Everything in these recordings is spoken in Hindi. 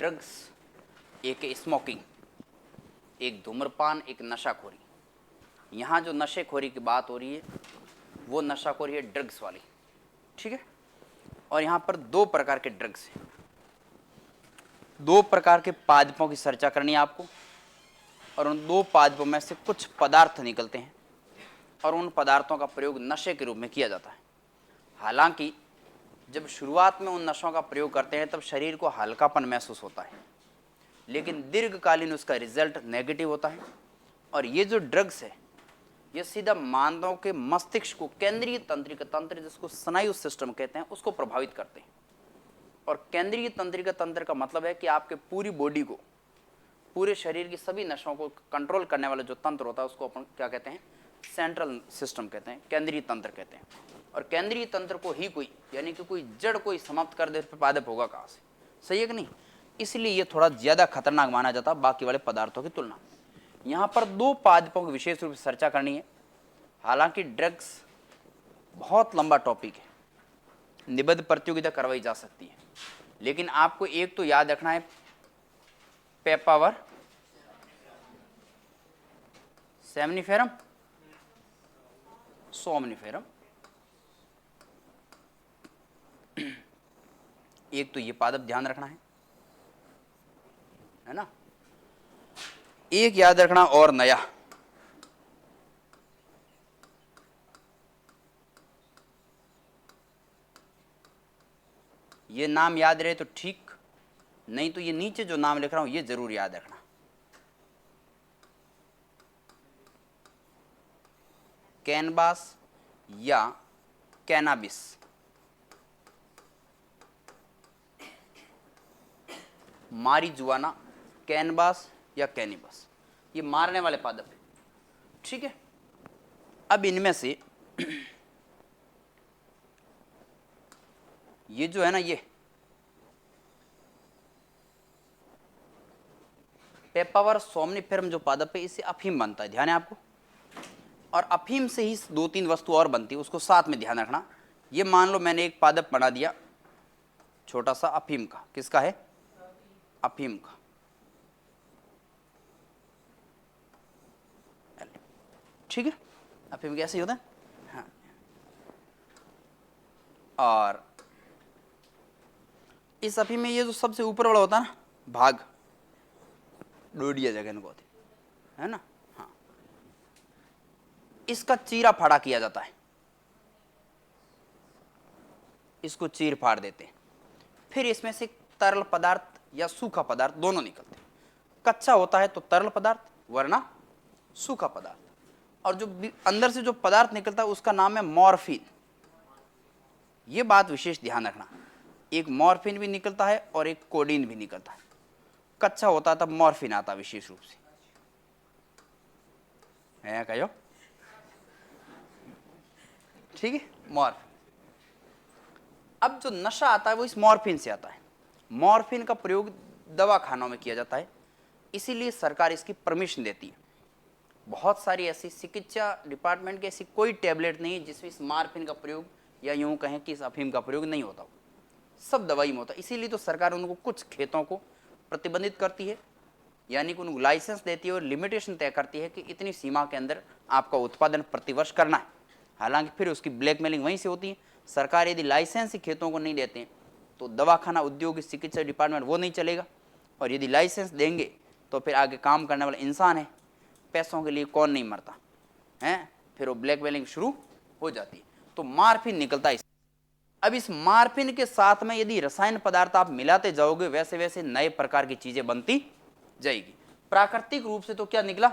ड्रग्स, एक है स्मोकिंग, एक धूम्रपान, एक नशाखोरी। यहाँ जो नशेखोरी की बात हो रही है वो नशाखोरी है ड्रग्स वाली, ठीक है। और यहाँ पर दो प्रकार के ड्रग्स हैं, दो प्रकार के पादपों की चर्चा करनी है आपको, और उन दो पादपों में से कुछ पदार्थ निकलते हैं और उन पदार्थों का प्रयोग नशे के रूप में किया जाता है। हालांकि जब शुरुआत में उन नशों का प्रयोग करते हैं तब शरीर को हल्कापन महसूस होता है, लेकिन दीर्घकालीन उसका रिजल्ट नेगेटिव होता है। और ये जो ड्रग्स है ये सीधा मानवों के मस्तिष्क को, केंद्रीय तंत्रिका तंत्र जिसको स्नायु सिस्टम कहते हैं, उसको प्रभावित करते हैं। और केंद्रीय तंत्रिका तंत्र का मतलब है कि आपके पूरी बॉडी को, पूरे शरीर की सभी नसों को कंट्रोल करने वाला जो तंत्र होता है उसको अपन क्या कहते हैं? सेंट्रल सिस्टम कहते हैं, केंद्रीय तंत्र कहते हैं। और केंद्रीय तंत्र को ही कोई, यानी कि कोई जड़ कोई समाप्त कर दे तो पादप होगा कहाँ से? सही है कि नहीं? इसलिए ये थोड़ा ज्यादा खतरनाक माना जाता है बाकी वाले पदार्थों की तुलना। यहाँ पर दो पादपों की विशेष रूप से चर्चा करनी है। हालांकि ड्रग्स बहुत लंबा टॉपिक है, निबद्ध प्रतियोगिता करवाई जा सकती है, लेकिन आपको एक तो याद रखना है, पेपावर, सेमनीफेरम, सोमनीफेरम, एक तो ये पादप ध्यान रखना है ना। एक याद रखना और नया, ये नाम याद रहे तो ठीक, नहीं तो ये नीचे जो नाम लिख रहा हूं ये जरूर याद रखना। कैनबास या कैनाबिस, मारिजुआना, कैनबास या कैनिबस, ये मारने वाले पादप है, ठीक है। अब इनमें से ये जो है ना, ये पेपावर सोमनीफेरम जो पादप है इससे अफीम बनता है, ध्यान है आपको। और अफीम से ही दो तीन वस्तु और बनती है, उसको साथ में ध्यान रखना। ये मान लो मैंने एक पादप बना दिया छोटा सा अफीम का, किसका है? अफीम का। ठीक है, अफीम कैसे होता है? हाँ। और इस अफीम में ये जो सबसे ऊपर वाला होता है ना भाग, डोडिया जगह इनको होती है ना, हाँ, इसका चीरा फाड़ा किया जाता है, इसको चीर फाड़ देते हैं। फिर इसमें से तरल पदार्थ या सूखा पदार्थ दोनों निकलते हैं। कच्चा होता है तो तरल पदार्थ, वरना सूखा पदार्थ। और जो अंदर से जो पदार्थ निकलता है उसका नाम है मॉर्फिन। ये बात विशेष ध्यान रखना, एक मॉर्फिन भी निकलता है और एक कोडीन भी निकलता है। कच्चा होता है तब मॉर्फिन आता विशेष रूप से, है कहो, ठीक है, मॉर्फिन। अब जो नशा आता है वो इस मॉर्फिन से आता है। मॉर्फिन का प्रयोग दवा खानों में किया जाता है, इसीलिए सरकार इसकी परमिशन देती है। बहुत सारी ऐसी चिकित्सा डिपार्टमेंट की ऐसी कोई टैबलेट नहीं है जिसमें इस मॉर्फिन का प्रयोग, या यूं कहें कि इस अफीम का प्रयोग नहीं होता, सब दवाई में होता है। इसीलिए तो सरकार उनको कुछ खेतों को प्रतिबंधित करती है, यानी कि उनको लाइसेंस देती है और लिमिटेशन तय करती है कि इतनी सीमा के अंदर आपका उत्पादन प्रतिवर्ष करना है। हालांकि फिर उसकी ब्लैकमेलिंग वहीं से होती है। सरकार यदि लाइसेंस ही खेतों को नहीं देते हैं तो दवाखाना उद्योग, चिकित्सा डिपार्टमेंट वो नहीं चलेगा, और यदि लाइसेंस देंगे तो फिर आगे काम करने वाला इंसान है, पैसों के लिए कौन नहीं मरता है, फिर वो ब्लैकमेलिंग शुरू हो जाती है। तो मॉर्फिन निकलता है। अब इस मॉर्फिन के साथ में यदि रसायन पदार्थ आप मिलाते जाओगे वैसे वैसे नए प्रकार की चीजें बनती जाएगी। प्राकृतिक रूप से तो क्या निकला?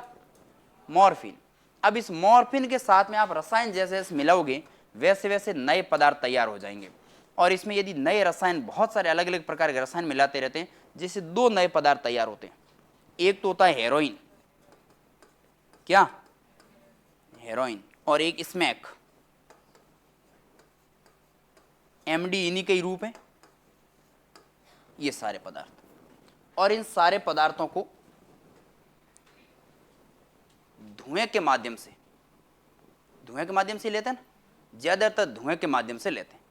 मॉर्फिन। अब इस मॉर्फिन के साथ में आप रसायन जैसे जैसे मिलाओगे वैसे वैसे नए पदार्थ तैयार हो जाएंगे। और इसमें यदि नए रसायन, बहुत सारे अलग अलग प्रकार के रसायन मिलाते रहते हैं, जिससे दो नए पदार्थ तैयार होते हैं। एक तो होता है हेरोइन, क्या? हेरोइन। और एक स्मैक, एमडी इन्हीं के ही रूप है ये सारे पदार्थ। और इन सारे पदार्थों को धुएं के माध्यम से लेते हैं ना, ज्यादातर धुएं के माध्यम से लेते हैं,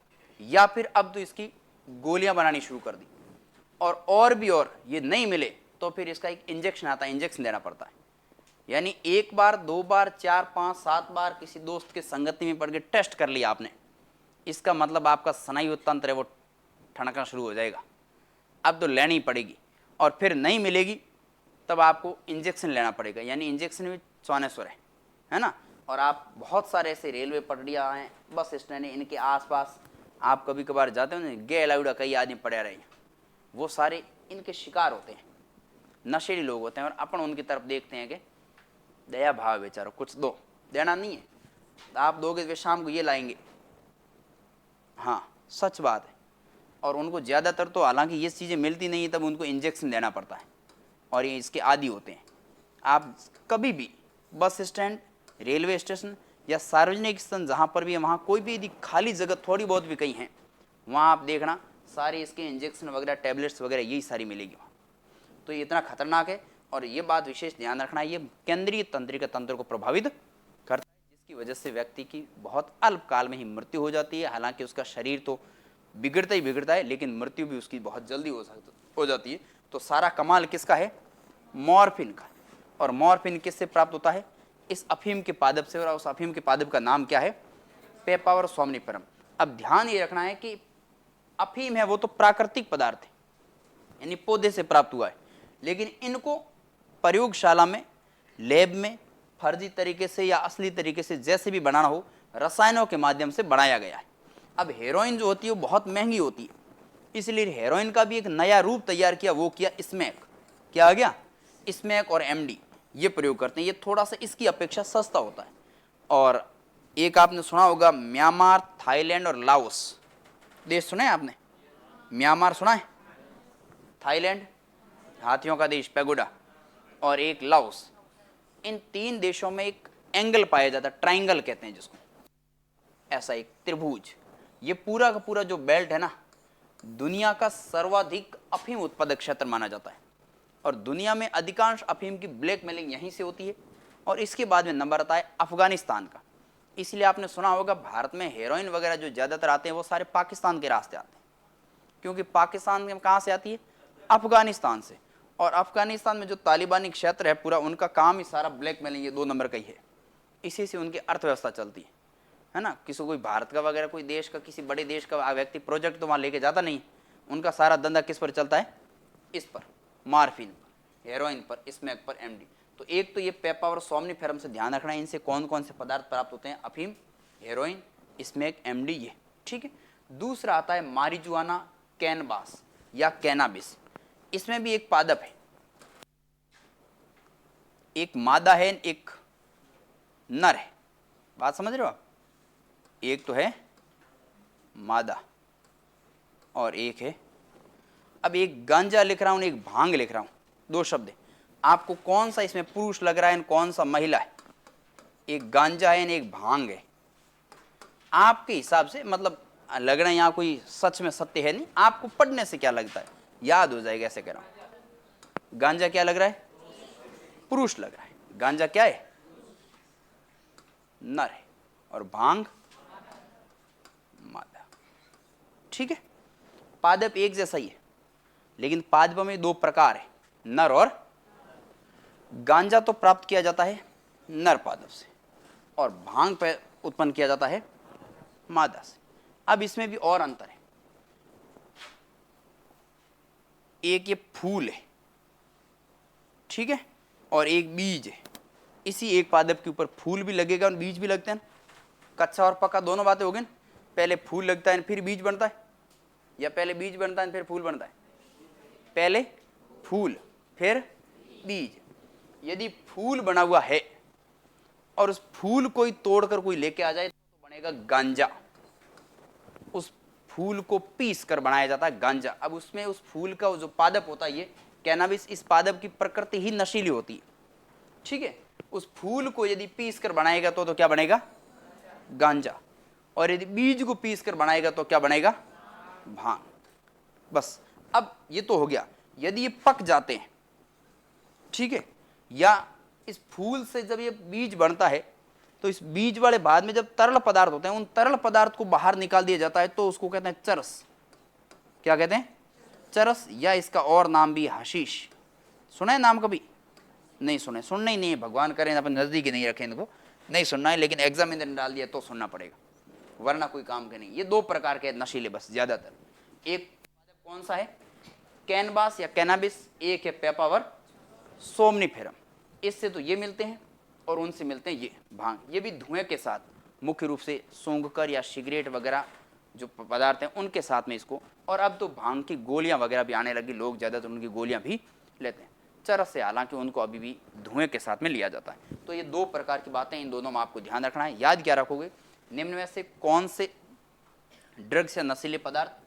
या फिर अब तो इसकी गोलियां बनानी शुरू कर दी। और भी और ये नहीं मिले तो फिर इसका एक इंजेक्शन आता है, इंजेक्शन देना पड़ता है। यानी एक बार, दो बार, 4, 5, 7 बार किसी दोस्त के संगति में पड़ के टेस्ट कर लिया आपने, इसका मतलब आपका स्नायु तंत्र है वो ठनकना शुरू हो जाएगा। अब तो लेनी पड़ेगी, और फिर नहीं मिलेगी तब आपको इंजेक्शन लेना पड़ेगा। यानी इंजेक्शन भी स्वानेश्वर है ना। और आप बहुत सारे ऐसे रेलवे पटरियाँ हैं, बस स्टैंड है, इनके आसपास आप कभी कभार जाते हो ना, गे अलाउडा कई आदमी पड़े रहे हैं, वो सारे इनके शिकार होते हैं, नशेड़ी लोग होते हैं। और अपन उनकी तरफ देखते हैं कि दया भाव बेचारो कुछ दो, देना नहीं है, आप दोगे वे शाम को ये लाएंगे। हाँ सच बात है। और उनको ज़्यादातर तो हालांकि ये चीज़ें मिलती नहीं है, तब उनको इंजेक्शन देना पड़ता है और ये इसके आदी होते हैं। आप कभी भी बस स्टैंड, रेलवे स्टेशन या सार्वजनिक स्थान जहाँ पर भी है, वहाँ कोई भी यदि खाली जगह थोड़ी बहुत भी कहीं है, वहाँ आप देखना सारे इसके इंजेक्शन वगैरह, टैबलेट्स वगैरह यही सारी मिलेगी वहाँ। तो ये इतना खतरनाक है। और ये बात विशेष ध्यान रखना है, ये केंद्रीय तंत्रिका तंत्र को प्रभावित करता है, जिसकी वजह से व्यक्ति की बहुत अल्पकाल में ही मृत्यु हो जाती है। हालांकि उसका शरीर तो बिगड़ता ही बिगड़ता है, लेकिन मृत्यु भी उसकी बहुत जल्दी हो जाती है। तो सारा कमाल किसका है? मॉर्फिन का। और मॉर्फिन किससे प्राप्त होता है? इस अफीम के पादप से। और उस अफीम के पादप का नाम क्या है? पेपावर सोमनिफेरम। अब ध्यान ये रखना है कि अफीम है वो तो प्राकृतिक पदार्थ है, यानी पौधे से प्राप्त हुआ है, लेकिन इनको प्रयोगशाला में, लैब में फर्जी तरीके से या असली तरीके से जैसे भी बनाना हो, रसायनों के माध्यम से बनाया गया है। अब हेरोइन जो होती है वो बहुत महंगी होती है, इसलिए हेरोइन का भी एक नया रूप तैयार किया, वो किया स्मैक। क्या आ गया? स्मैक और एमडी ये प्रयोग करते हैं। ये थोड़ा सा इसकी अपेक्षा सस्ता होता है। और एक आपने सुना होगा म्यांमार, थाईलैंड और लाओस देश सुने हैं आपने? म्यांमार सुना है, थाईलैंड हाथियों का देश पैगोडा, और एक लाओस। इन 3 देशों में एक एंगल पाया जाता है, ट्राइंगल कहते हैं जिसको, ऐसा एक त्रिभुज। ये पूरा का पूरा जो बेल्ट है ना, दुनिया का सर्वाधिक अफीम उत्पादक क्षेत्र माना जाता है। और दुनिया में अधिकांश अफीम की ब्लैक मेलिंग यहीं से होती है। और इसके बाद में नंबर आता है अफगानिस्तान का। इसलिए आपने सुना होगा भारत में हेरोइन वगैरह जो ज़्यादातर आते हैं वो सारे पाकिस्तान के रास्ते आते हैं, क्योंकि पाकिस्तान में कहाँ से आती है? अफगानिस्तान से। और अफगानिस्तान में जो तालिबानी क्षेत्र है पूरा, उनका काम ही सारा ब्लैक मेलिंग, ये 2 नंबर का ही है। इसी से उनकी अर्थव्यवस्था चलती है ना। किसी कोई भारत का वगैरह कोई देश का, किसी बड़े देश का व्यक्ति प्रोजेक्ट तो वहाँ लेके जाता नहीं, उनका सारा धंधा किस पर चलता है? इस पर, मॉर्फिन पर, हेरोइन पर, स्मैक पर, एमडी। तो एक तो ये पेपावर सोमनिफेरम से ध्यान रखना है, इनसे कौन कौन से पदार्थ प्राप्त होते हैं? अफीम, हेरोइन, स्मैक, एमडी, ये ठीक है। दूसरा आता है मारिजुआना, कैनबास या कैनाबिस। इसमें भी एक पादप है, एक मादा है, एक नर है। बात समझ रहे हो आप? एक तो है मादा और एक है, अब एक गांजा लिख रहा हूं, एक भांग लिख रहा हूं, 2 शब्द है। आपको कौन सा इसमें पुरुष लग रहा है, कौन सा महिला है? एक गांजा है, एक भांग है। आपके हिसाब से, मतलब लग रहा है यहाँ कोई सच में सत्य है नहीं, आपको पढ़ने से क्या लगता है? याद हो जाएगा, ऐसे कह रहा हूं। गांजा क्या लग रहा है? पुरुष लग रहा है। गांजा क्या है? नर है। और भांग मादा। ठीक है। पादप एक जैसा ही है, लेकिन पादप में 2 प्रकार है, नर और। गांजा तो प्राप्त किया जाता है नर पादप से, और भांग पे उत्पन्न किया जाता है मादा से। अब इसमें भी और अंतर है। एक ये फूल है, ठीक है, और एक बीज है। इसी एक पादप के ऊपर फूल भी लगेगा और बीज भी लगते हैं। कच्चा और पक्का दोनों बातें हो गई। पहले फूल लगता है फिर बीज बनता है, या पहले बीज बनता है फिर फूल बनता है? पहले फूल फिर बीज। यदि फूल बना हुआ है और उस फूल को ही तोड़कर कोई लेके आ जाए तो बनेगा गांजा। उस फूल को पीस कर बनाया जाता है गांजा। अब उसमें उस फूल का जो पादप होता है, ये कैनाबिस, इस पादप की प्रकृति ही नशीली होती है। ठीक है। उस फूल को यदि पीस कर बनाएगा तो क्या बनेगा? गांजा। और यदि बीज को पीस कर बनाएगा तो क्या बनेगा? भांग। बस। अब ये तो हो गया। यदि ये पक जाते हैं, ठीक है, या इस फूल से जब ये बीज बनता है तो इस बीज वाले बाद में जब तरल पदार्थ होते हैं, उन तरल पदार्थ को बाहर निकाल दिया जाता है, तो उसको कहते हैं चरस। क्या कहते हैं? चरस या इसका और नाम भी हशीश। सुना है नाम कभी? नहीं सुने, सुनना ही नहीं है, भगवान करें अपन नजदीक ही नहीं रखें इनको, नहीं सुनना है, लेकिन एग्जाम में डाल दिया तो सुनना पड़ेगा, वरना कोई काम के नहीं। ये दो प्रकार के नशीले बस ज्यादातर। एक कौन सा है? कैनबास या कैनाबिस, एक है पेपावर सोमनीफेरम। इससे तो ये मिलते हैं और उनसे मिलते हैं ये भांग। ये भी धुएं के साथ, मुख्य रूप से सूंघकर या सिगरेट वगैरह जो पदार्थ हैं उनके साथ में इसको। और अब तो भांग की गोलियां वगैरह भी आने लगी, लोग ज़्यादातर उनकी गोलियां भी लेते हैं। चरस से हालांकि उनको अभी भी धुएं के साथ में लिया जाता है। तो ये दो प्रकार की बातें, इन दोनों में आपको ध्यान रखना है। याद क्या रखोगे? निम्न में से कौन से ड्रग्स या नशीले पदार्थ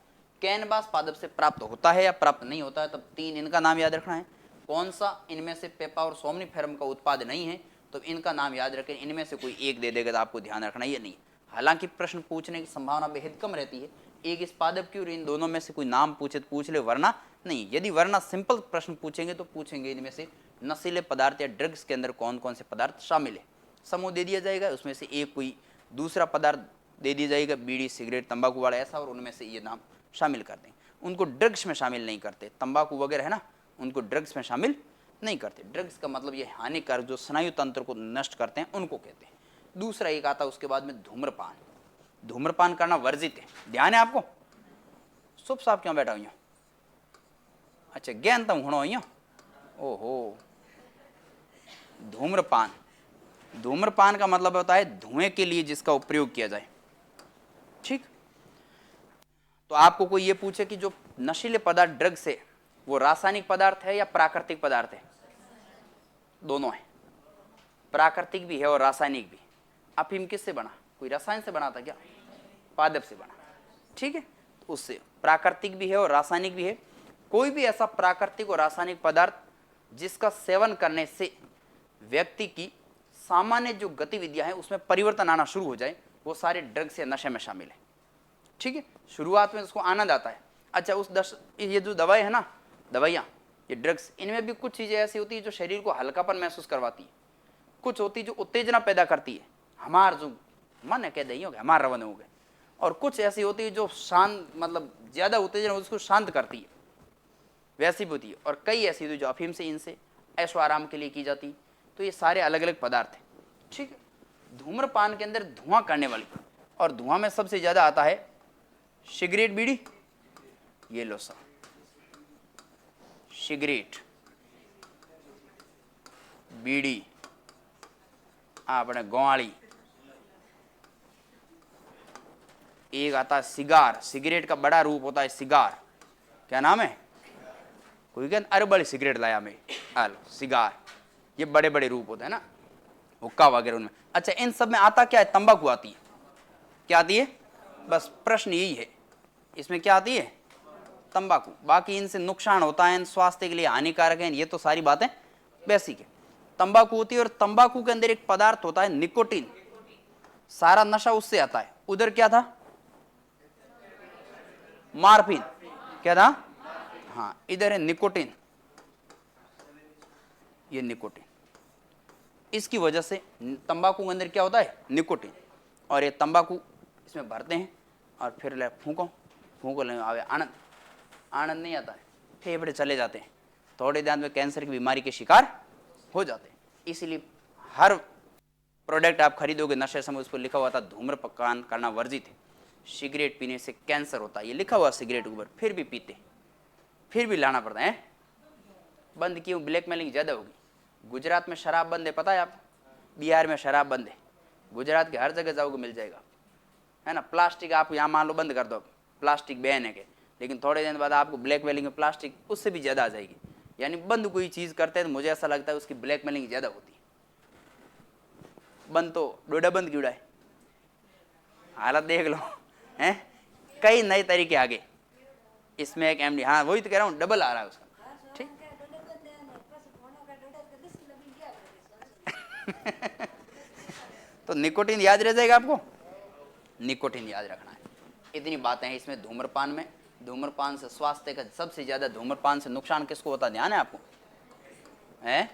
कैनबास पादप से प्राप्त होता है या प्राप्त नहीं होता है, तब तीन इनका नाम याद रखना है। कौन सा इनमें से पेपा और सोमनीफेरम का उत्पाद नहीं है, तो इनका नाम याद रखें। इनमें से कोई एक दे देगा तो आपको ध्यान रखना ये नहीं। हालांकि प्रश्न पूछने की संभावना बेहद कम रहती है, एक इस पादप की और इन दोनों में से कोई नाम पूछे तो पूछ ले, वरना नहीं। यदि वरना सिंपल प्रश्न पूछेंगे तो पूछेंगे इनमें से नशीले पदार्थ या ड्रग्स के अंदर कौन कौन से पदार्थ शामिल है। समूह दे दिया जाएगा, उसमें से एक कोई दूसरा पदार्थ दे दिया जाएगा, बीड़ी सिगरेट तंबाकू वाला ऐसा, और उनमें से ये नाम शामिल करते हैं। उनको ड्रग्स में शामिल नहीं करते, तंबाकू वगैरह है ना, उनको ड्रग्स में शामिल नहीं करते। ड्रग्स का मतलब ये हानिकारक जो स्नायु तंत्र को नष्ट करते हैं उनको कहते हैं। दूसरा एक आता है उसके बाद में धूम्रपान। धूम्रपान करना वर्जित है, ध्यान है आपको? शुभ साहब क्यों बैठा हुई? अच्छा ज्ञान तम होना हुई। ओहो, धूम्रपान, धूम्रपान का मतलब होता है धुएं के लिए जिसका उपयोग किया जाए। ठीक, तो आपको कोई ये पूछे कि जो नशीले पदार्थ ड्रग्स है वो रासायनिक पदार्थ है या प्राकृतिक पदार्थ है? दोनों है, प्राकृतिक भी है और रासायनिक भी। अफीम किससे बना? कोई रसायन से बना था क्या? पादप से बना। ठीक है, तो उससे प्राकृतिक भी है और रासायनिक भी है। कोई भी ऐसा प्राकृतिक और रासायनिक पदार्थ जिसका सेवन करने से व्यक्ति की सामान्य जो गतिविधियां हैं उसमें परिवर्तन आना शुरू हो जाए, वो सारे ड्रग्स या नशे में शामिल है। ठीक है, शुरुआत में उसको आनंद आता है। अच्छा ये जो दवाई है ना, दवाइयाँ, ये ड्रग्स, इनमें भी कुछ चीज़ें ऐसी होती है जो शरीर को हल्कापन महसूस करवाती है, कुछ होती है जो उत्तेजना पैदा करती है, हमार जो मन है कह दही हो गया, हमार रवन हो गए, और कुछ ऐसी होती है जो शांत, मतलब ज़्यादा उत्तेजना उसको शांत करती है, वैसी भी होती है। और कई ऐसी होती है जो अफीम से, इनसे ऐशो आराम के लिए की जाती है। तो ये सारे अलग अलग पदार्थ हैं। ठीक है, धूम्रपान के अंदर धुआं करने वाली, और धुआं में सबसे ज़्यादा आता है सिगरेट, बीड़ी, ये लो सा, सिगरेट, बीड़ी, अपने ग्वाली, एक आता है सिगार। सिगरेट का बड़ा रूप होता है सिगार, क्या नाम है? कोई कहते अरे बड़ी सिगरेट लाया मैं, हेलो सिगार, ये बड़े बड़े रूप होते हैं ना, हुक्का वगैरह उनमें। अच्छा, इन सब में आता क्या है? तंबाकू आती है। क्या आती है? बस प्रश्न यही है, इसमें क्या आती है? तंबाकू। बाकी इनसे नुकसान होता है, स्वास्थ्य के लिए हानिकारक है, ये तो सारी बातें बेसिक है। तंबाकू होती है, और तंबाकू के अंदर एक पदार्थ होता है निकोटीन, सारा नशा उससे आता है। उधर क्या था? मार्फिन, क्या था? हाँ, इधर है निकोटीन, ये निकोटीन। इसकी वजह से तंबाकू के अंदर क्या होता है? निकोटीन। और ये तंबाकू इसमें भरते हैं और फिर ले फूको फूको, ले आवे आनंद, आनंद नहीं आता है, फेफड़े चले जाते हैं, थोड़े दिन में कैंसर की बीमारी के शिकार हो जाते हैं। इसीलिए हर प्रोडक्ट आप खरीदोगे नशे समय उस पर लिखा हुआ था धूम्रपान करना वर्जित है, सिगरेट पीने से कैंसर होता है, ये लिखा हुआ सिगरेट ऊपर, फिर भी पीते, फिर भी लाना पड़ता है। बंद क्यों? ब्लैकमेलिंग ज़्यादा होगी। गुजरात में शराब बंद है, पता है आप? बिहार में शराब बंद है, गुजरात के हर जगह जाओगे मिल जाएगा, है ना। प्लास्टिक आप यहाँ मान लो बंद कर दो, प्लास्टिक बैन है के, लेकिन थोड़े दिन बाद आपको ब्लैकमेलिंग में प्लास्टिक उससे भी ज़्यादा आ जाएगी। यानी बंद कोई चीज़ करते हैं तो मुझे ऐसा लगता है उसकी ब्लैकमेलिंग ज़्यादा होती है। बंद तो डोडा बंद क्यों है, हालत देख लो, हैं? कई नए तरीके आगे इसमें। एक एमडी, हाँ वही तो कह रहा हूँ, डबल आ रहा है उसका। ठीक तो निकोटीन याद रह जाएगा आपको, निकोटीन याद रखना है। इतनी बातें हैं इसमें धूम्रपान में। धूम्रपान से स्वास्थ्य का सबसे ज्यादा, धूम्रपान से नुकसान किसको होता है, ध्यान है आपको? है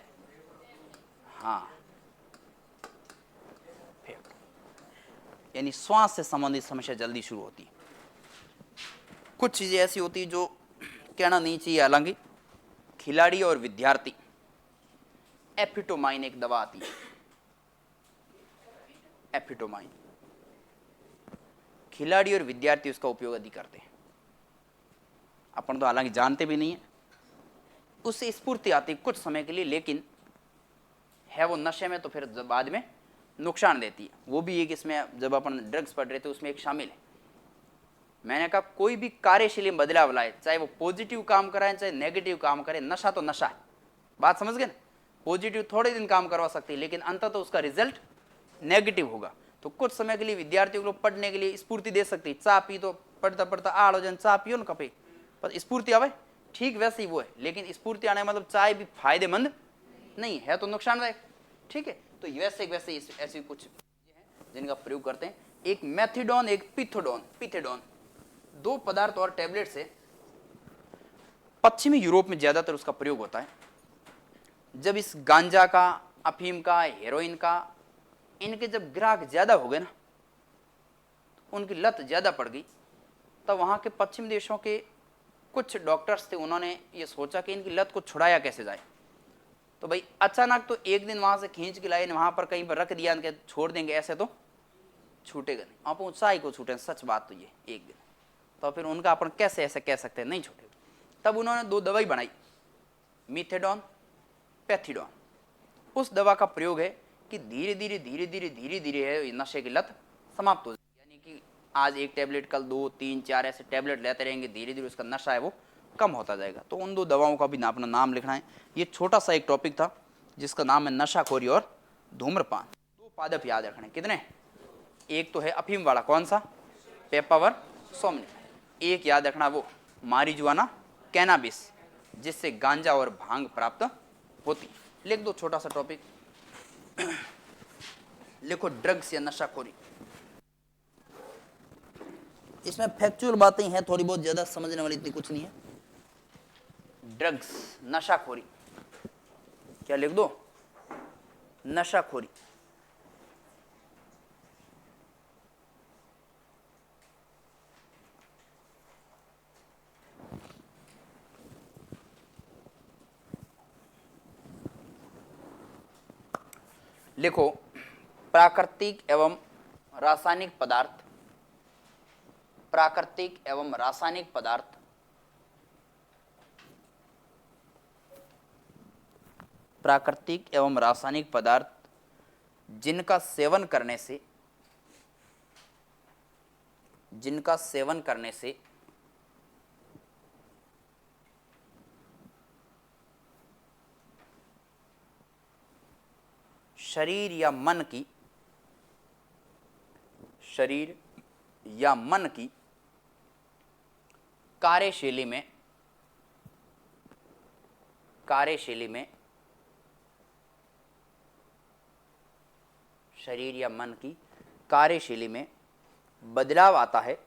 हाँ, यानी श्वास से संबंधित समस्या जल्दी शुरू होती है। कुछ चीजें ऐसी होती है जो कहना नहीं चाहिए, हालांकि खिलाड़ी और विद्यार्थी, एफिटोमाइन एक दवा आती है, एफिटोमाइन, खिलाड़ी और विद्यार्थी उसका उपयोग अधिक करते हैं। अपन तो हालांकि जानते भी नहीं है, उससे स्फूर्ति आती कुछ समय के लिए, लेकिन है वो नशे में तो फिर बाद में नुकसान देती है। वो भी एक इसमें जब अपन ड्रग्स पढ़ रहे थे उसमें एक शामिल है। मैंने कहा कोई भी कार्यशैली में बदलाव लाए, चाहे वो पॉजिटिव काम कराए चाहे नेगेटिव काम करे, नशा तो नशा है। बात समझ गए ना? पॉजिटिव थोड़े दिन काम करवा सकती है, लेकिन अंततः तो उसका रिजल्ट नेगेटिव होगा। तो कुछ समय के लिए विद्यार्थियों को पढ़ने के लिए स्फूर्ति दे सकती है। चाह पी तो पढ़ता पढ़ता आड़ हो जाए, चाह पियो ना कपे पर स्फूर्ति आवे, ठीक वैसे ही वो है। लेकिन स्फूर्ति आने मतलब चाय भी फायदेमंद नहीं है, तो नुकसानदायक, ठीक है। तो वैसे ऐसी कुछ हैं जिनका प्रयोग करते हैं। एक मेथिडोन, एक पिथेडोन, दो पदार्थ और टैबलेट से पश्चिमी यूरोप में ज्यादातर उसका प्रयोग होता है। जब इस गांजा का, अफीम का, हेरोइन का, इनके जब ग्राहक ज्यादा हो गए ना, उनकी लत ज्यादा पड़ गई, तब वहां के पश्चिम देशों के कुछ डॉक्टर्स थे, उन्होंने ये सोचा कि इनकी लत को छुड़ाया कैसे जाए। तो भाई अचानक तो एक दिन वहां से खींच के लाए, वहां पर कहीं पर रख दिया, इनके छोड़ देंगे ऐसे तो छूटेगा नहीं। आप ऊंचाई को छूटे, सच बात तो ये एक दिन, तो फिर उनका अपन कैसे ऐसे कह सकते हैं नहीं छूटेगा। तब उन्होंने दो दवाई बनाई, मीथेडोन, पैथिडोन। उस दवा का प्रयोग है कि धीरे धीरे है नशे की लत समाप्त हो जाएगी। यानी कि आज एक टैबलेट, कल 2, 3, 4 ऐसे टैबलेट लेते रहेंगे, धीरे धीरे उसका नशा है वो कम होता जाएगा। तो उन दो दवाओं का भी अपना नाम लिखना है। ये छोटा सा एक टॉपिक था जिसका नाम है नशाखोरी और धूम्रपान। दो पादप याद रखने, कितने? एक तो है अफीम वाला, कौन सा? पेपावर सोमनी। एक याद रखना वो मारिजुआना, कैनाबिस, जिससे गांजा और भांग प्राप्त होती। लिख दो छोटा सा टॉपिक, लिखो ड्रग्स या नशाखोरी। इसमें फैक्चुअल बातें हैं थोड़ी बहुत, ज्यादा समझने वाली इतनी कुछ नहीं है। ड्रग्स, नशाखोरी, क्या लिख दो? नशाखोरी। लिखो प्राकृतिक एवं रासायनिक पदार्थ, प्राकृतिक एवं रासायनिक पदार्थ, प्राकृतिक एवं रासायनिक पदार्थ जिनका सेवन करने से, जिनका सेवन करने से शरीर या मन की, शरीर या मन की कार्यशैली में, कार्यशैली में, शरीर या मन की कार्यशैली में बदलाव आता है,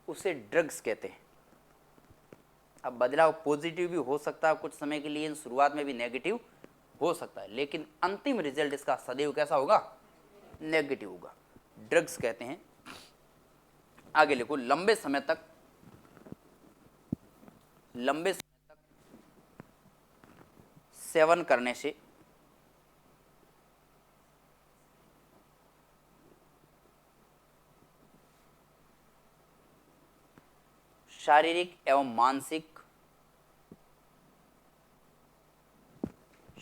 उसे ड्रग्स कहते हैं। अब बदलाव पॉजिटिव भी हो सकता है कुछ समय के लिए, शुरुआत में भी नेगेटिव हो सकता है, लेकिन अंतिम रिजल्ट इसका सदैव कैसा होगा? नेगेटिव होगा। ड्रग्स कहते हैं। आगे लिखो लंबे समय तक, लंबे समय तक सेवन करने से शारीरिक एवं मानसिक,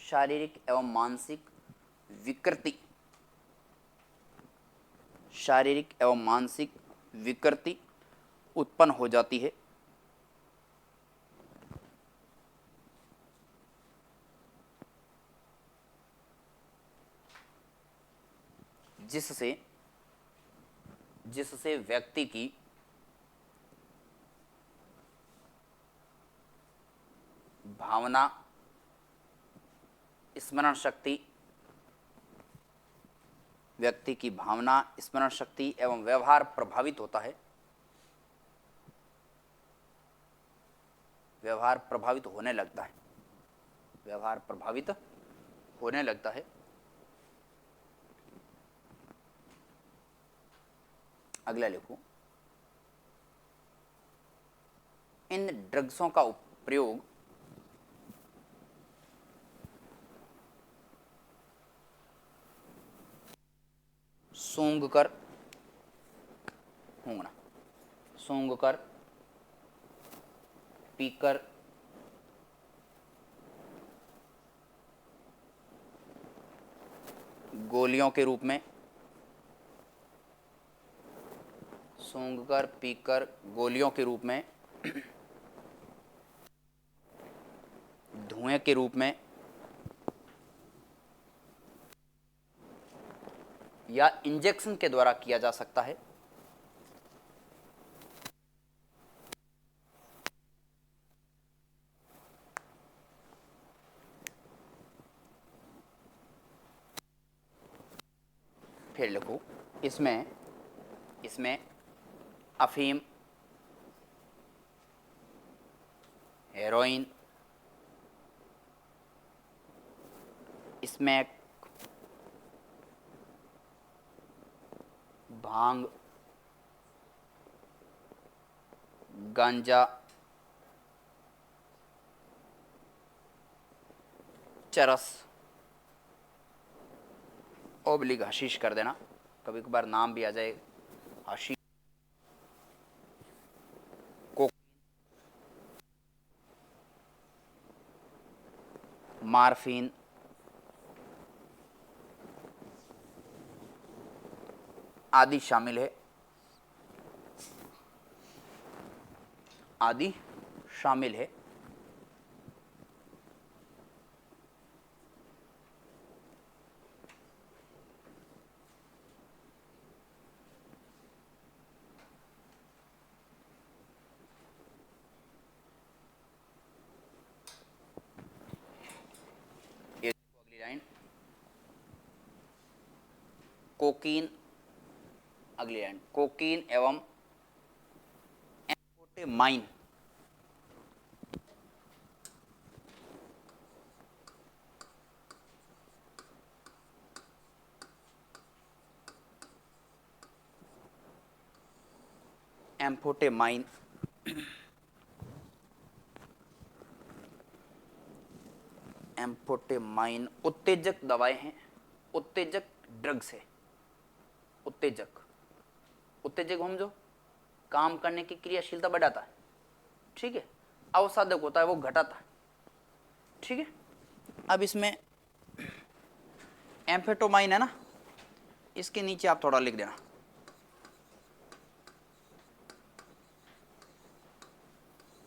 शारीरिक एवं मानसिक विकृति, शारीरिक एवं मानसिक विकृति उत्पन्न हो जाती है, जिससे, जिससे व्यक्ति की भावना, स्मरण शक्ति, व्यक्ति की भावना, स्मरण शक्ति एवं व्यवहार प्रभावित होता है, व्यवहार प्रभावित होने लगता है, व्यवहार प्रभावित होने लगता है। अगला लिखो, इन ड्रग्सों का प्रयोग सूंघकर, सूंघना, सूंघकर, पीकर, गोलियों के रूप में, सूंघकर पीकर गोलियों के रूप में, धुएं के रूप में, या इंजेक्शन के द्वारा किया जा सकता है। फिर लिखो, इसमें अफीम, हेरोइन, स्मैक, भांग, गांजा, चरस, ओब्लिग हशीश कर देना, कभी कभार नाम भी आ जाए हशीश, मार्फिन, आदि शामिल है, आदि शामिल है। ये अगली लाइन, कोकीन, अगली लाइन, कोकीन एवं एम्फेटामाइन, एम्फेटामाइन, एम्फेटामाइन उत्तेजक दवाएं हैं, उत्तेजक ड्रग्स है। उत्तेजक, उत्तेजक हम जो काम करने की क्रियाशीलता बढ़ाता है, ठीक है, अवसाधक होता है वो घटाता है, ठीक है। अब इसमें एम्फेटामाइन है ना, इसके नीचे आप थोड़ा लिख देना,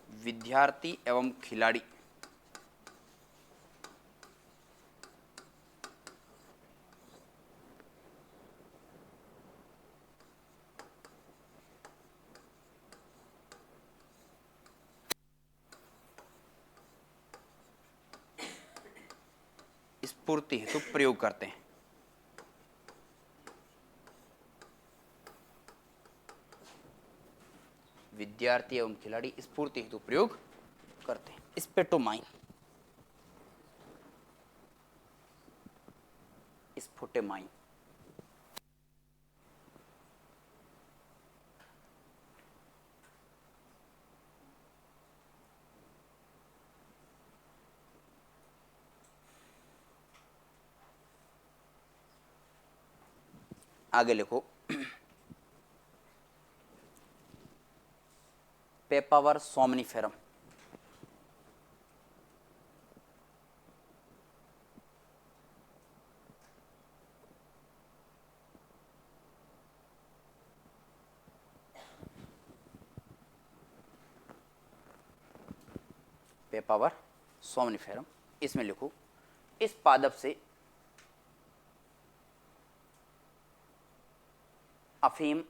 विद्यार्थी एवं खिलाड़ी, स्फूर्ति हेतु प्रयोग करते हैं। विद्यार्थी एवं खिलाड़ी स्फूर्ति हेतु प्रयोग करते हैं। स्पेटोमाइन, स्फुटेमाइन, आगे लिखो, पेपावर सोमनिफेरम, पेपावर सोमनिफेरम, इसमें लिखो, इस पादप से अफीम,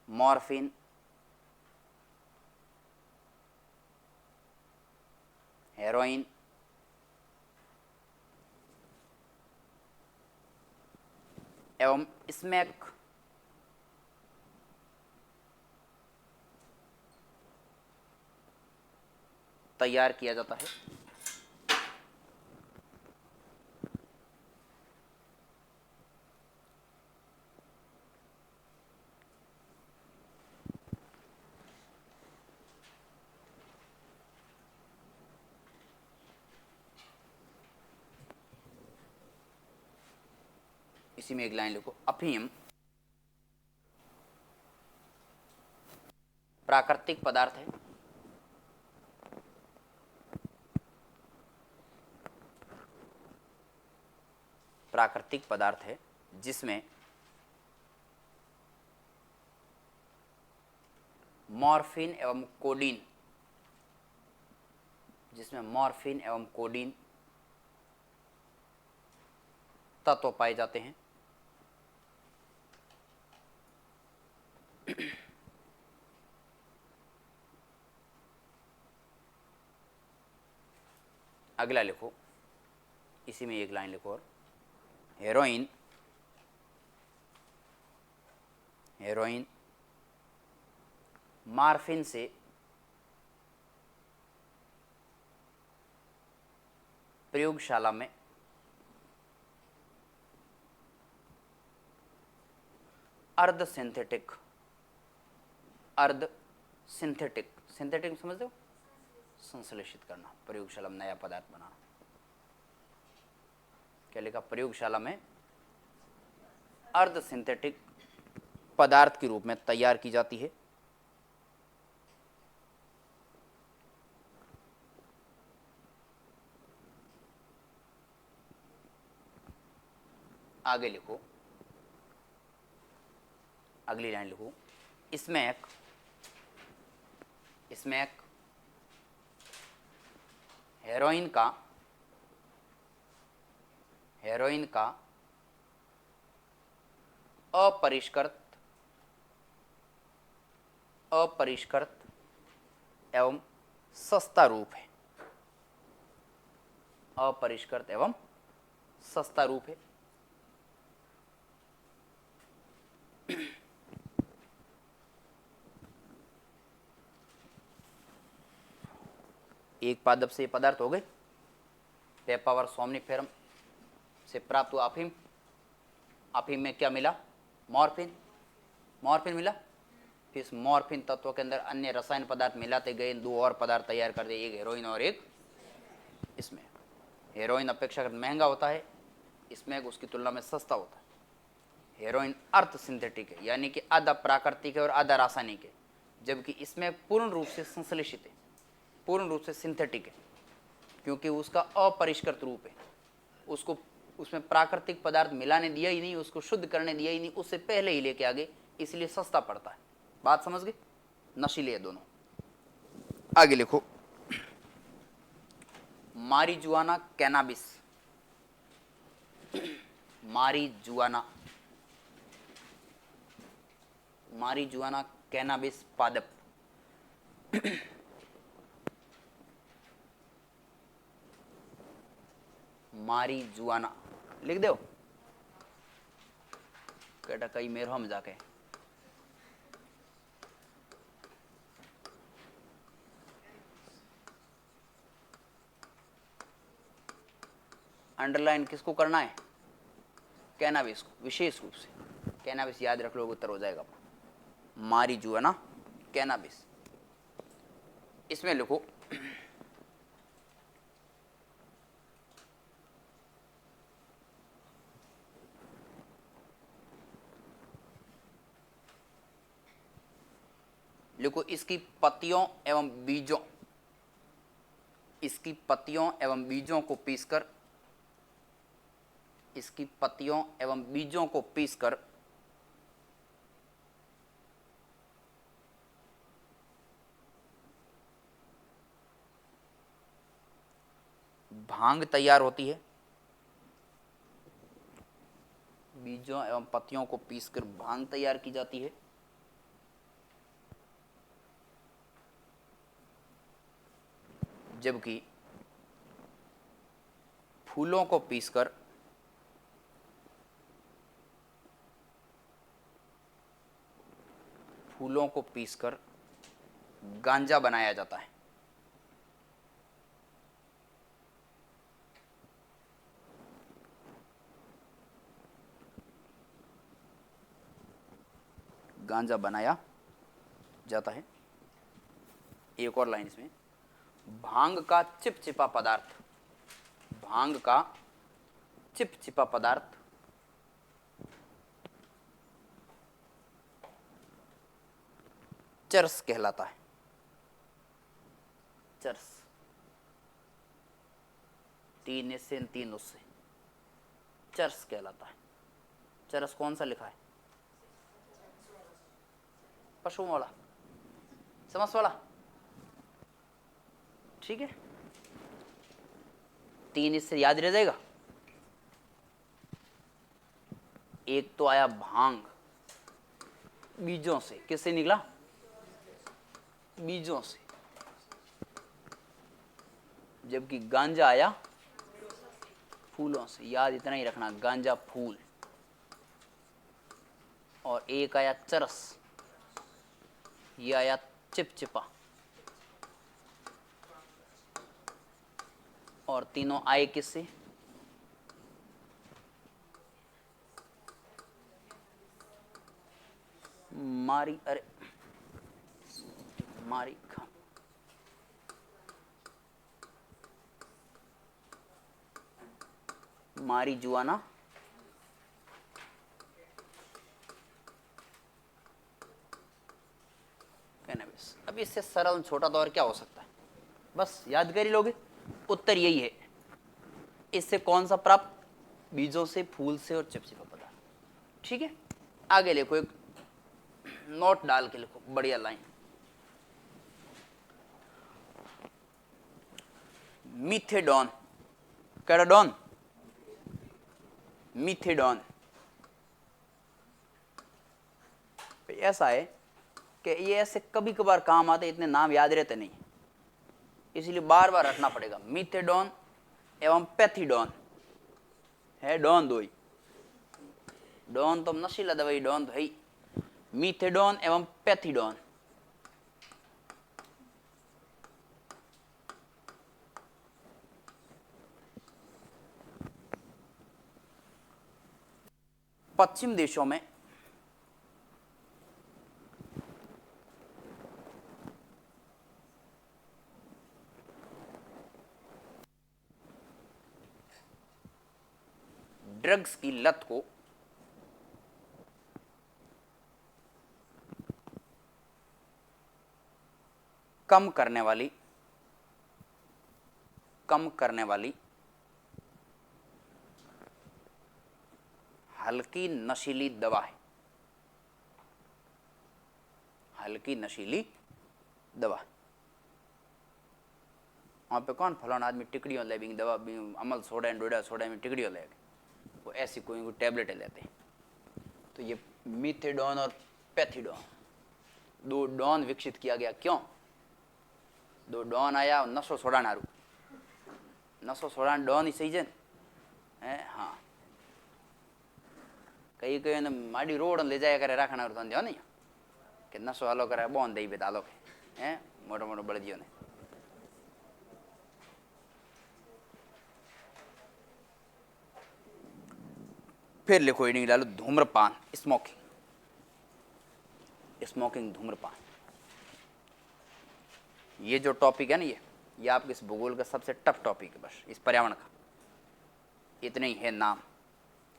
मॉर्फिन, हेरोइन, एवं स्मैक तैयार किया जाता है। इसी में एक लाइन लिखो, अफीम प्राकृतिक पदार्थ है, प्राकृतिक पदार्थ है जिसमें मॉर्फिन एवं कोडीन, जिसमें मॉर्फिन एवं कोडीन तत्व पाए जाते हैं। अगला लिखो, इसी में एक लाइन लिखो और, हेरोइन, हेरोइन मॉर्फिन से प्रयोगशाला में अर्ध सिंथेटिक, अर्ध सिंथेटिक, सिंथेटिक समझते हो, संश्लेषित करना, प्रयोगशाला में नया पदार्थ बनाना। क्या लिखा, प्रयोगशाला में अर्ध सिंथेटिक पदार्थ के रूप में तैयार की जाती है। आगे लिखो, अगली लाइन लिखो, स्मैक, स्मैक हेरोइन का, हेरोइन का अपरिष्कृत, अपरिष्कृत एवं सस्ता रूप है, अपरिष्कृत एवं सस्ता रूप है। एक पादप से ये पदार्थ हो गए, पेपावर सोमनिफेरम से प्राप्त हुआ अफीम, अफीम में क्या मिला, मॉर्फिन, मॉर्फिन मिला, फिर इस मॉर्फिन तत्व के अंदर अन्य रसायन पदार्थ मिलाते गए, दो और पदार्थ तैयार कर दिए, एक हेरोइन और एक इसमें। हेरोइन अपेक्षाकृत महंगा होता है, इसमें उसकी तुलना में सस्ता होता है। हेरोइन अर्ध सिंथेटिक है, यानी कि आधा प्राकृतिक है और आधा रासायनिक है, जबकि इसमें पूर्ण रूप से संश्लेषित है, पूर्ण रूप से सिंथेटिक है, क्योंकि उसका अपरिष्कृत रूप है, उसको उसमें प्राकृतिक पदार्थ मिलाने दिया ही नहीं, उसको शुद्ध करने दिया ही नहीं, उससे पहले ही लेके आ गए, इसलिए सस्ता पड़ता है। बात समझ गए, नशीले है दोनों। आगे लिखो, marijuana cannabis, marijuana, marijuana cannabis पादप मारीजुआना लिख दो, केटा कई मेर हम जाके अंडरलाइन किसको करना है, कैनाबिस को, विशेष रूप से कैनाबिस याद रख लो, उत्तर हो जाएगा। मारीजुआना कैनाबिस, इसमें लिखो लिखो, इसकी पत्तियों एवं बीजों, इसकी पत्तियों एवं बीजों को पीसकर, इसकी पत्तियों एवं बीजों को पीसकर भांग तैयार होती है, बीजों एवं पत्तियों को पीसकर भांग तैयार की जाती है। जबकि फूलों को पीसकर फूलों को पीसकर गांजा बनाया जाता है। गांजा बनाया जाता है। एक और लाइन इसमें, भांग का चिपचिपा पदार्थ, भांग का चिपचिपा पदार्थ चरस कहलाता है। चरस, 3 इससे 3 उससे, चरस कहलाता है। चरस कौन सा लिखा है? पशु वाला, समस वाला, ठीक है। 3 इससे याद रह जाएगा। एक तो आया भांग, बीजों से, किससे निकला? बीजों से। जबकि गांजा आया फूलों से। याद इतना ही रखना, गांजा फूल। और एक आया चरस, ये आया चिपचिपा। और तीनों आए किससे? मारी, अरे मारी खा, मारी जुआना, कैनबिस। अब इससे सरल छोटा तो और क्या हो सकता है? बस याद कर ही लोगे, उत्तर यही है। इससे कौन सा प्राप्त? बीजों से, फूल से और चिपचिपा पदार्थ, ठीक है। आगे लिखो, एक नोट डाल के लिखो, बढ़िया लाइन। मीथेडॉन, कैराडॉन, मीथेडॉन। ऐसा है कि ये ऐसे कभी कभार काम आते, इतने नाम याद रहते नहीं, इसलिए बार बार रखना पड़ेगा। मीथेडॉन एवं पैथिडॉन है, डॉन दो ही। डॉन तो नशीला दवाई, डॉन तो है ही। मीथेडॉन एवं पैथिडॉन। पश्चिम देशों में ड्रग्स की लत को कम करने वाली हल्की नशीली दवा है। हल्की नशीली दवा। वहां पे कौन फलाना आदमी टिकड़ियों ले भी दवा भी, अमल सोडा डोडा सोडा में टिकड़ियों ले, वो ऐसी कोई टैबलेटें लेते हैं। तो ये मीथेडॉन और पैथिडॉन, दो डॉन विकसित किया गया। क्यों? दो डॉन आया नशो सोडाण हारू, नशो सोडाण डॉन ही सही है। हाँ, कई कई ने माड़ी रोड ले जाया करे राखना तो जाओ नहीं कि नशो हालो करे बोन दई बेदालो के हैं मोटो मोटो बड़जियो ने। फिर लिखो हेडिंग डालो, धूम्रपान, स्मोकिंग। स्मोकिंग, धूम्रपान, ये जो टॉपिक है ना, ये आपके इस भूगोल का सबसे टफ टॉपिक है। बस इस पर्यावरण का इतने ही है नाम,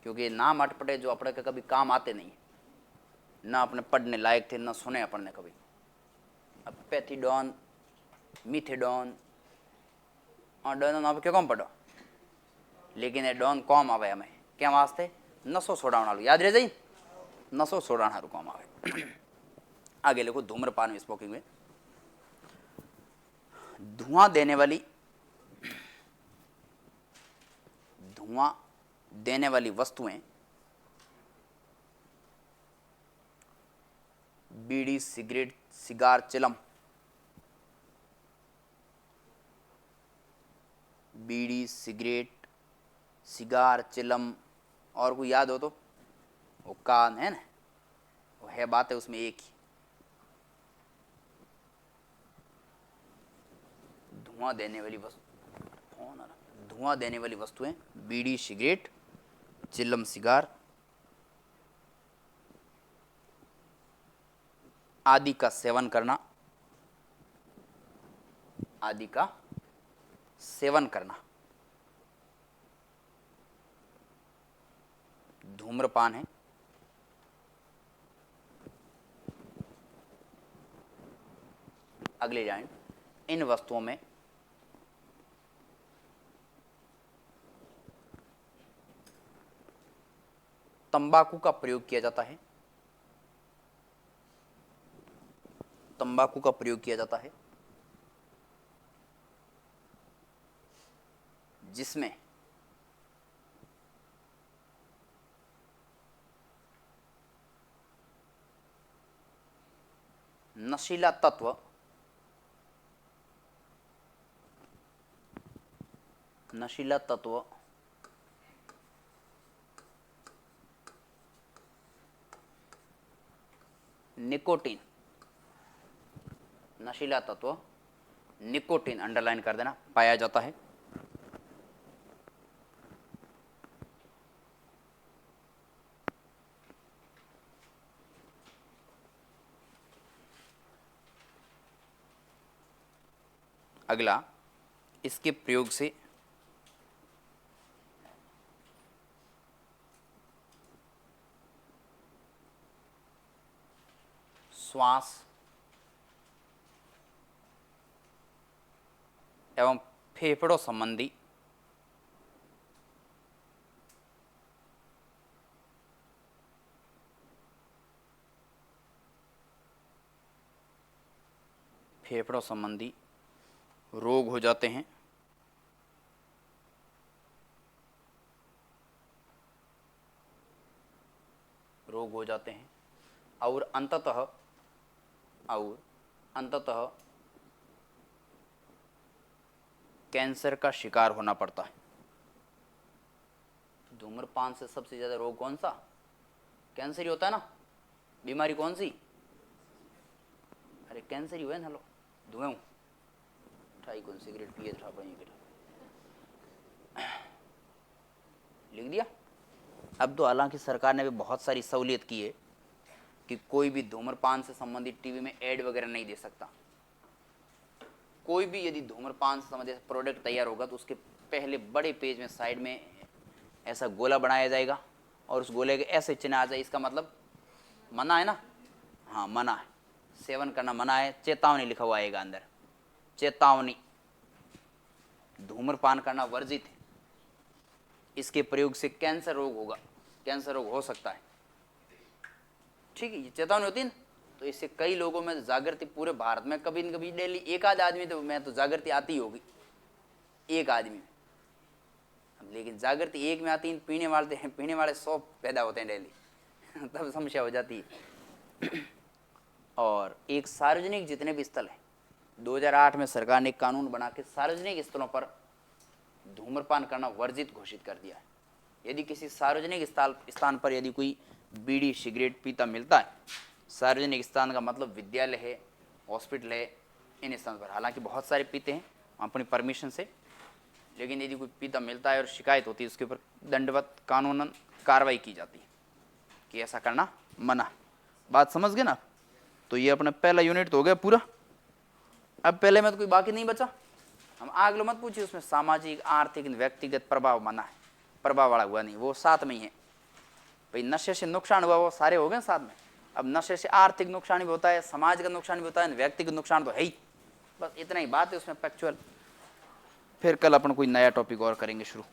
क्योंकि ये नाम अटपटे जो अपने के कभी काम आते नहीं, ना अपने पढ़ने लायक थे, ना सुने अपन ने कभी। अब पैथिडॉन, मीथेडॉन और डॉन आप क्यों कम पढ़ो, लेकिन ये डॉन कम आवे हमें क्या वास्ते? नशो छोड़ाने वालू याद रह जाए, नशो छोड़ाने वालू कम आवे। आगे लिखो, धूम्रपान में, स्मोकिंग में धुआं देने वाली वस्तुएं बीड़ी, सिगरेट, सिगार, चिलम। बीड़ी, सिगरेट, सिगार, चिलम। और कोई याद हो तो? वो कान है ना, वो है बात है उसमें एक ही। धुआं देने वाली वस्तुएं बीड़ी, सिगरेट, चिलम, सिगार आदि का सेवन करना, धूम्रपान है। अगली लाइन, इन वस्तुओं में तंबाकू का प्रयोग किया जाता है, तंबाकू का प्रयोग किया जाता है जिसमें नशीला तत्व निकोटीन, नशीला तत्व निकोटीन, अंडरलाइन कर देना, पाया जाता है। अगला, इसके प्रयोग से श्वास एवं फेफड़ों संबंधी रोग हो जाते हैं। और अंततः कैंसर का शिकार होना पड़ता है। धूम्रपान से सबसे ज्यादा रोग कौन सा? कैंसर ही होता है ना। बीमारी कौन सी? अरे कैंसर ही हुआ ना। लो धुएं उठाई कौन सिगरेट पिए था लिख दिया। अब तो हालांकि सरकार ने भी बहुत सारी सहूलियत की है कि कोई भी धूम्रपान से संबंधित टीवी में ऐड वगैरह नहीं दे सकता। कोई भी यदि धूम्रपान से संबंधित प्रोडक्ट तैयार होगा तो उसके पहले बड़े पेज में साइड में ऐसा गोला बनाया जाएगा और उस गोले के ऐसे चिन्ह आ जाए, इसका मतलब मना है ना। हाँ मना है, सेवन करना मना है। चेतावनी लिखा हुआ आएगा अंदर, चेतावनी, धूम्रपान करना वर्जित है। इसके प्रयोग से कैंसर रोग होगा, कैंसर रोग हो सकता है। ठीक है, ये चेतावनी होती है ना। तो इससे कई लोगों में जागृति, पूरे भारत में कभी न कभी डेली एक आध आदमी तो मैं तो जागृति आती होगी एक आदमी में। लेकिन जागृति एक में आती है, पीने वाले 100 पैदा होते हैं डेली तब समस्या हो जाती है। और एक सार्वजनिक जितने भी स्थल हैं, 2008 में सरकार ने एक कानून बना के सार्वजनिक स्थलों पर धूम्रपान करना वर्जित घोषित कर दिया है। यदि किसी सार्वजनिक स्थान पर यदि कोई बीड़ी सिगरेट पीता मिलता है, सार्वजनिक स्थान का मतलब विद्यालय है, हॉस्पिटल है, इन स्थान पर, हालांकि बहुत सारे पीते हैं अपनी परमिशन से, लेकिन यदि कोई पीता मिलता है और शिकायत होती है, उसके ऊपर दंडवत कानूनन कार्रवाई की जाती है कि ऐसा करना मना। बात समझ गए ना। तो ये अपना पहला यूनिट तो हो गया पूरा। अब पहले में तो कोई बाकी नहीं बचा। हम आगे मत पूछिए, उसमें सामाजिक आर्थिक व्यक्तिगत प्रभाव मना है, प्रभाव वाला हुआ नहीं, वो साथ में ही है। भाई नशे से नुकसान हुआ वो सारे हो गए साथ में। अब नशे से आर्थिक नुकसान भी होता है, समाज का नुकसान भी होता है, व्यक्तिगत नुकसान तो है ही। बस इतना ही बात है उसमें फैक्चुअल। फिर कल अपन कोई नया टॉपिक और करेंगे शुरू।